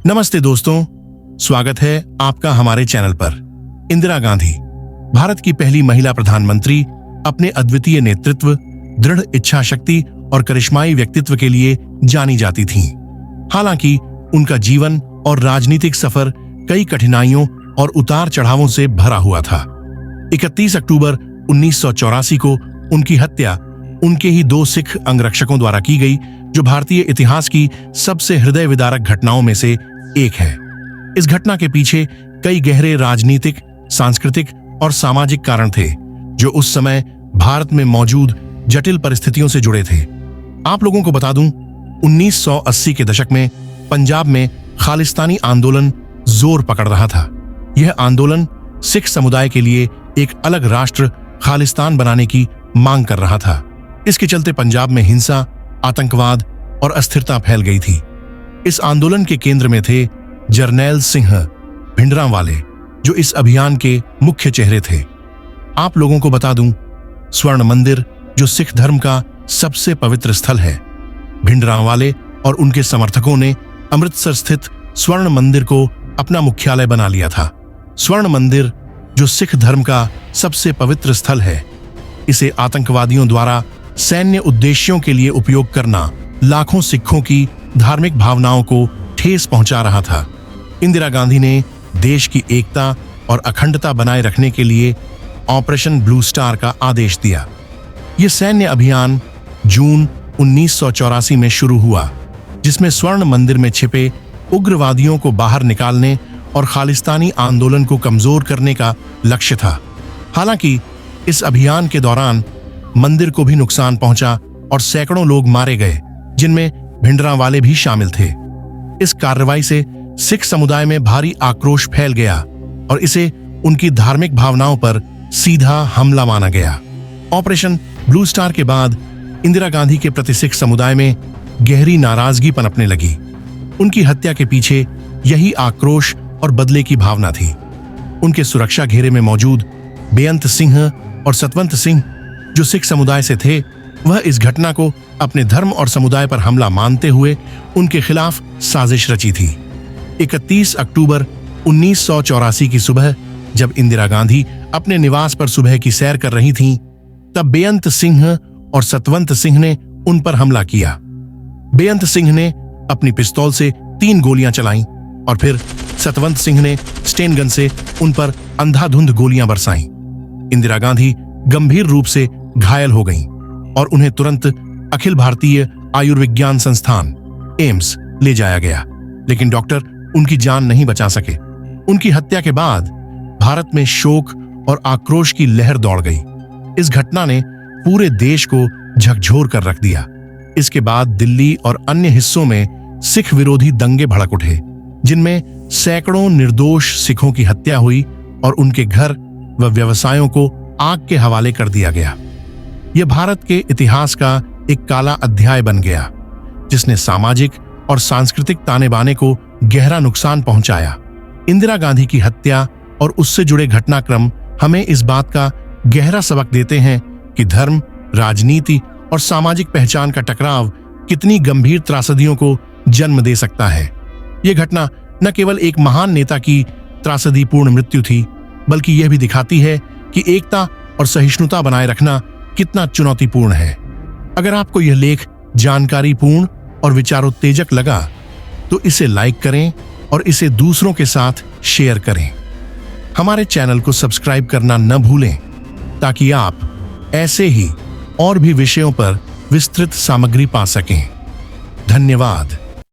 नमस्ते दोस्तों, स्वागत है आपका हमारे चैनल पर। इंदिरा गांधी भारत की पहली महिला प्रधानमंत्री अपने अद्वितीय नेतृत्व, दृढ़ इच्छा शक्ति और करिश्माई व्यक्तित्व के लिए जानी जाती थीं। हालांकि उनका जीवन और राजनीतिक सफर कई कठिनाइयों और उतार चढ़ावों से भरा हुआ था। 31 अक्टूबर 1984 को उनकी हत्या उनके ही 2 सिख अंगरक्षकों द्वारा की गई, जो भारतीय इतिहास की सबसे हृदय विदारक घटनाओं में से एक है। इस घटना के पीछे कई गहरे राजनीतिक, सांस्कृतिक और सामाजिक कारण थे, जो उस समय भारत में मौजूद जटिल परिस्थितियों से जुड़े थे। आप लोगों को बता दूं, 1980 के दशक में पंजाब में खालिस्तानी आंदोलन जोर पकड़ रहा था। यह आंदोलन सिख समुदाय के लिए एक अलग राष्ट्र खालिस्तान बनाने की मांग कर रहा था। इसके चलते पंजाब में हिंसा, आतंकवाद और अस्थिरता फैल गई थी। इस आंदोलन के केंद्र में थे जरनैल सिंह भिंडरांवाले, जो इस अभियान के मुख्य चेहरे थे। आप लोगों को बता दूं, स्वर्ण मंदिर, जो सिख धर्म का सबसे पवित्र स्थल है, भिंडरांवाले और उनके समर्थकों ने अमृतसर स्थित स्वर्ण मंदिर को अपना मुख्यालय बना लिया था। स्वर्ण मंदिर, जो सिख धर्म का सबसे पवित्र स्थल है, इसे आतंकवादियों द्वारा सैन्य उद्देश्यों के लिए उपयोग करना लाखों सिखों की धार्मिक भावनाओं को ठेस पहुंचा रहा था। इंदिरा गांधी ने देश की एकता और अखंडता बनाए रखने के लिए ऑपरेशन ब्लू स्टार का आदेश दिया। यह सैन्य अभियान जून 1984 में शुरू हुआ, जिसमें स्वर्ण मंदिर में छिपे उग्रवादियों को बाहर निकालने और खालिस्तानी आंदोलन को कमजोर करने का लक्ष्य था। हालांकि इस अभियान के दौरान मंदिर को भी नुकसान पहुंचा और सैकड़ों लोग मारे गए, जिनमें भिंडरांवाले भी शामिल थे। इस कार्रवाई से सिख समुदाय में भारी आक्रोश फैल गया और इसे उनकी धार्मिक भावनाओं पर सीधा हमला माना गया। ऑपरेशन ब्लू स्टार के बाद इंदिरा गांधी के प्रति सिख समुदाय में गहरी नाराजगी पनपने लगी। उनकी हत्या के पीछे यही आक्रोश और बदले की भावना थी। उनके सुरक्षा घेरे में मौजूद बेअंत सिंह और सतवंत सिंह, जो सिख समुदाय से थे, वह इस घटना को अपने धर्म और समुदाय पर हमला मानते हुए उनके खिलाफ साजिश रची थी। 31 अक्टूबर 1984 की सुबह, जब इंदिरा गांधी अपने निवास पर सुबह की सैर कर रही थीं, तब बेअंत सिंह और सतवंत सिंह ने उन पर हमला किया। बेअंत सिंह ने अपनी पिस्तौल से 3 गोलियां चलाईं और फिर सतवंत सिंह ने स्टेन गन से उन पर अंधाधुंध गोलियां बरसाईं। इंदिरा गांधी गंभीर रूप से घायल हो गईं और उन्हें तुरंत अखिल भारतीय आयुर्विज्ञान संस्थान एम्स ले जाया गया, लेकिन डॉक्टर उनकी जान नहीं बचा सके। उनकी हत्या के बाद भारत में शोक और आक्रोश की लहर दौड़ गई। इस घटना ने पूरे देश को झकझोर कर रख दिया। इसके बाद दिल्ली और अन्य हिस्सों में सिख विरोधी दंगे भड़क उठे, जिनमें सैकड़ों निर्दोष सिखों की हत्या हुई और उनके घर व व्यवसायों को आग के हवाले कर दिया गया। यह भारत के इतिहास का एक काला अध्याय बन गया, जिसने सामाजिक और सांस्कृतिक ताने बाने को गहरा नुकसान पहुंचाया। इंदिरा गांधी की हत्या और उससे जुड़े घटनाक्रम हमें इस बात का गहरा सबक देते हैं कि धर्म, राजनीति और सामाजिक पहचान का टकराव कितनी गंभीर त्रासदियों को जन्म दे सकता है। यह घटना न केवल एक महान नेता की त्रासदीपूर्ण मृत्यु थी, बल्कि यह भी दिखाती है कि एकता और सहिष्णुता बनाए रखना कितना चुनौतीपूर्ण है। अगर आपको यह लेख जानकारीपूर्ण और विचारोत्तेजक लगा, तो इसे लाइक करें और इसे दूसरों के साथ शेयर करें। हमारे चैनल को सब्सक्राइब करना न भूलें, ताकि आप ऐसे ही और भी विषयों पर विस्तृत सामग्री पा सकें। धन्यवाद।